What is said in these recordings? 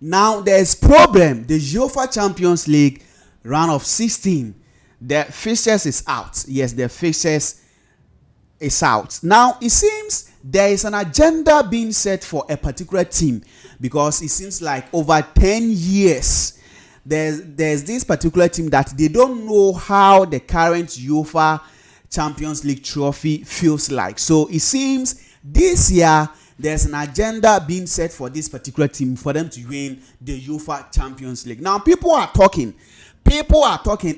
Now there's problem. The UEFA Champions League round of 16. The fixtures is out. Yes, the fixtures is out. Now it seems there is an agenda being set for a particular team, because it seems like over 10 years there's this particular team that they don't know how the current UEFA Champions League trophy feels like. So it seems this year there's an agenda being set for this particular team for them to win the UEFA Champions League. Now people are talking,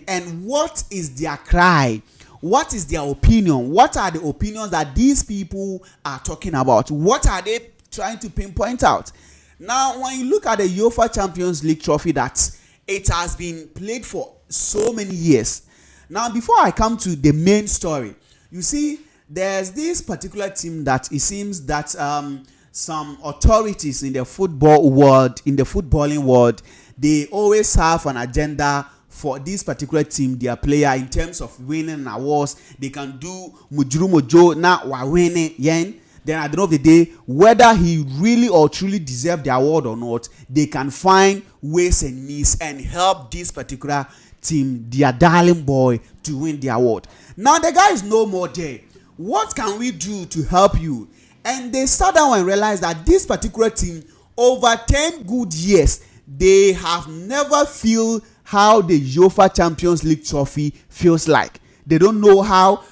and what is their cry? What is their opinion? What are the opinions that these people are talking about? What are they trying to pinpoint out? Now, when you look at the UEFA Champions League trophy, that it has been played for so many years. Now, before I come to the main story, you see, there's this particular team that it seems that some authorities in the football world, in the footballing world, they always have an agenda for this particular team, their player, in terms of winning awards. They can do mujuru mojo na wa winning yen. Then at the end of the day, whether he really or truly deserves the award or not, they can find ways and means and help this particular team, their darling boy, to win the award. Now the guy is no more there. What can we do to help you? And they sat down and realized that this particular team, over 10 good years, they have never feel how the UEFA Champions League trophy feels like. They don't know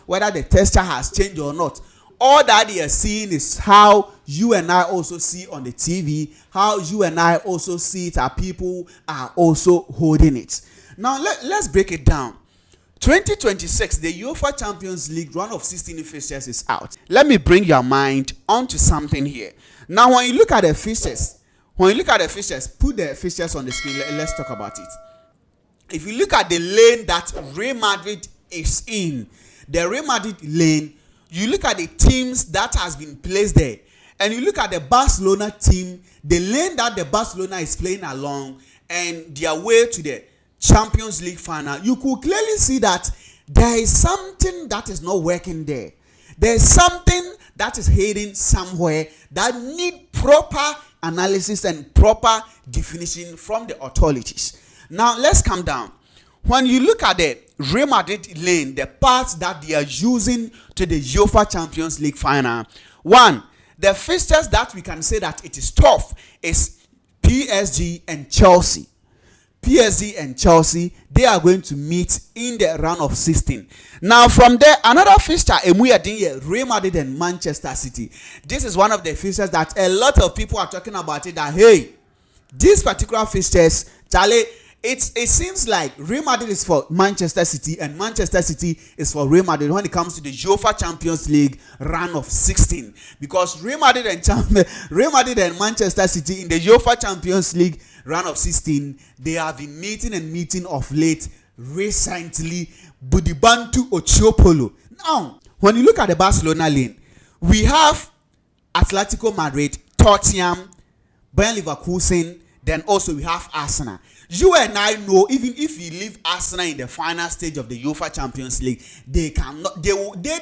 whether the texture has changed or not. All that they are seeing is how you and I also see on the TV, how you and I also see it, our people are also holding it. Now let's break it down. 2026, the UEFA Champions League round of 16 fixtures is out. Let me bring your mind onto something here. Now when you look at the fixtures, put the fixtures on the screen. Let's talk about it. If you look at the lane that Real Madrid is in, the Real Madrid lane, you look at the teams that has been placed there, and you look at the Barcelona team, the lane that the Barcelona is playing along, and their way to the Champions League final, you could clearly see that there is something that is not working there. There is something that is hidden somewhere that need proper analysis and proper definition from the authorities. Now let's calm down. When you look at the Real Madrid lane, the parts that they are using to the UEFA Champions League final, one, the fixtures that we can say that it is tough is PSG and Chelsea. PSG and Chelsea, they are going to meet in the round of 16. Now from there, another fixture, Real Madrid and Manchester City. This is one of the fixtures that a lot of people are talking about it, that hey, these particular fixtures, Charlie, it seems like Real Madrid is for Manchester City and Manchester City is for Real Madrid when it comes to the UEFA Champions League round of 16. Because Real Madrid and Manchester City in the UEFA Champions League round of 16, they have been meeting of late recently. Budibantu Ochiopolo. Now, when you look at the Barcelona lane, we have Atletico Madrid, Tottenham, Bayern Leverkusen, then also we have Arsenal. You and I know, even if we leave Arsenal in the final stage of the UEFA Champions League, they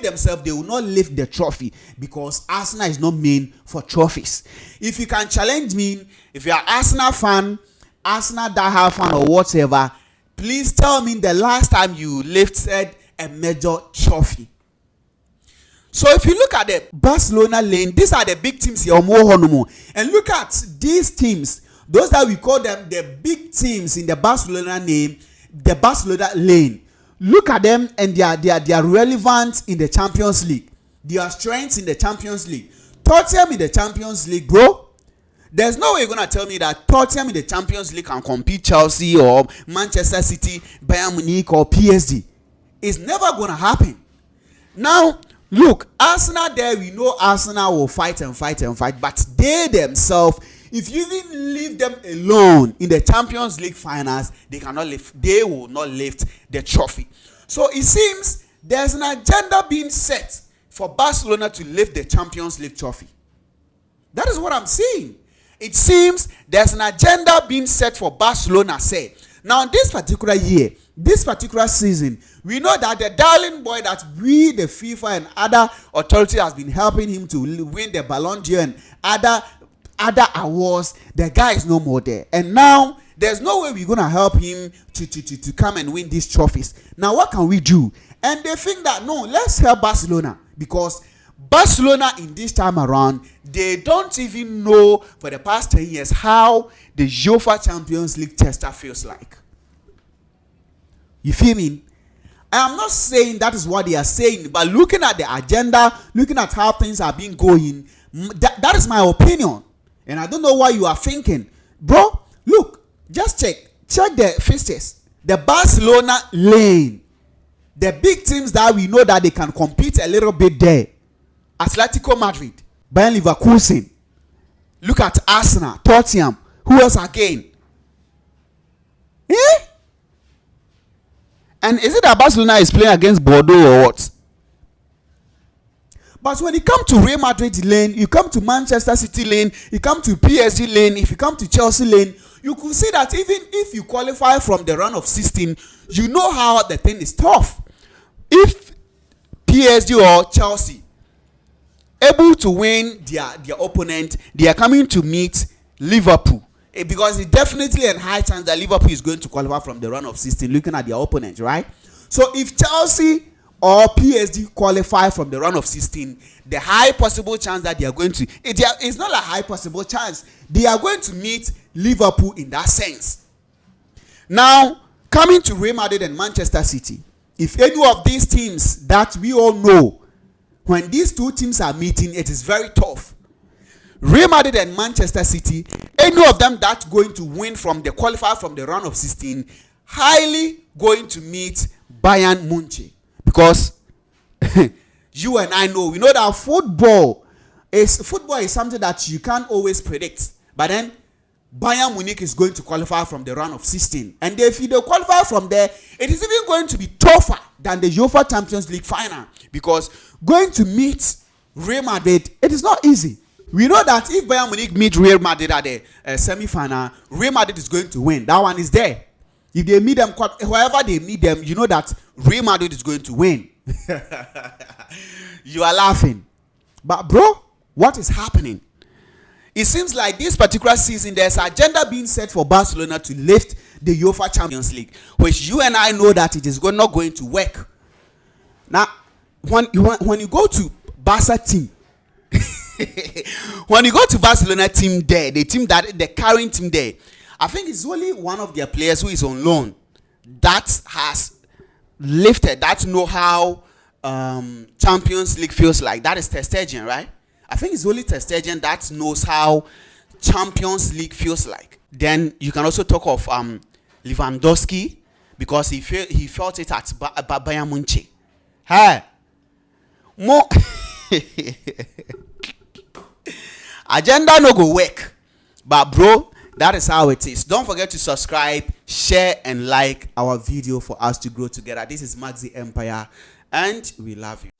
themselves will not lift the trophy, because Arsenal is not meant for trophies. If you can challenge me, if you are Arsenal fan, Arsenal diehard fan or whatever, please tell me the last time you lifted a major trophy. So if you look at the Barcelona lane, these are the big teams here, and look at these teams. Those that we call them the big teams in the Barcelona name, the Barcelona lane. Look at them, and they are relevant in the Champions League. Their strengths in the Champions League. Tottenham in the Champions League, bro. There's no way you're gonna tell me that Tottenham in the Champions League can compete Chelsea or Manchester City, Bayern Munich or PSG. It's never gonna happen. Now, look, Arsenal there, we know Arsenal will fight, but they themselves, if you even leave them alone in the Champions League finals, they will not lift the trophy. So it seems there's an agenda being set for Barcelona to lift the Champions League trophy. That is what I'm saying. It seems there's an agenda being set for Barcelona, say. Now this particular year, this particular season, we know that the darling boy that we, the FIFA and other authority has been helping him to win the Ballon d'Or and other other awards, the guy is no more there. And now there's no way we're gonna help him to come and win these trophies. Now what can we do? And they think that no, let's help Barcelona, because Barcelona in this time around, they don't even know for the past 10 years how the UEFA Champions League tester feels like. You feel me? I am not saying that is what they are saying, but looking at the agenda, looking at how things are being going, that is my opinion. And I don't know what you are thinking. Bro, look, just check the fixtures. The Barcelona lane. The big teams that we know that they can compete a little bit there. Atletico Madrid, Bayern Leverkusen. Look at Arsenal, Tottenham. Who else again? Eh? And is it that Barcelona is playing against Bordeaux or what? But when you come to Real Madrid lane, you come to Manchester City lane, you come to PSG lane, if you come to Chelsea lane, you could see that even if you qualify from the round of 16, you know how the thing is tough. If PSG or Chelsea able to win their opponent, they are coming to meet Liverpool. Because it's definitely a high chance that Liverpool is going to qualify from the round of 16, looking at their opponent, right? So if Chelsea or PSG qualify from the round of 16, the high possible chance that they are going to, it's not a high possible chance, they are going to meet Liverpool in that sense. Now, coming to Real Madrid and Manchester City, if any of these teams that we all know, when these two teams are meeting, it is very tough. Real Madrid and Manchester City, any of them that's going to win from the qualifier from the round of 16, highly going to meet Bayern Munich. Because you and I know, we know that football is something that you can't always predict. But then Bayern Munich is going to qualify from the round of 16. And if they qualify from there, it is even going to be tougher than the UEFA Champions League final. Because going to meet Real Madrid, it is not easy. We know that if Bayern Munich meet Real Madrid at the semi-final, Real Madrid is going to win. That one is there. If they meet them, whoever they meet them, you know that Real Madrid is going to win. You are laughing. But bro, what is happening? It seems like this particular season, there's an agenda being set for Barcelona to lift the UEFA Champions League, which you and I know that it is not going to work. Now, when you go to Barca team, when you go to Barcelona team there, the current team there, I think it's only one of their players who is on loan that has lifted, that know how Champions League feels like. That is Ter Stegen, right? I think it's only Ter Stegen that knows how Champions League feels like. Then you can also talk of Lewandowski, because he felt it at Bayern Munich. Hey, more agenda no go work, but bro, that is how it is. Don't forget to subscribe, share, and like our video for us to grow together. This is Max the Empire, and we love you.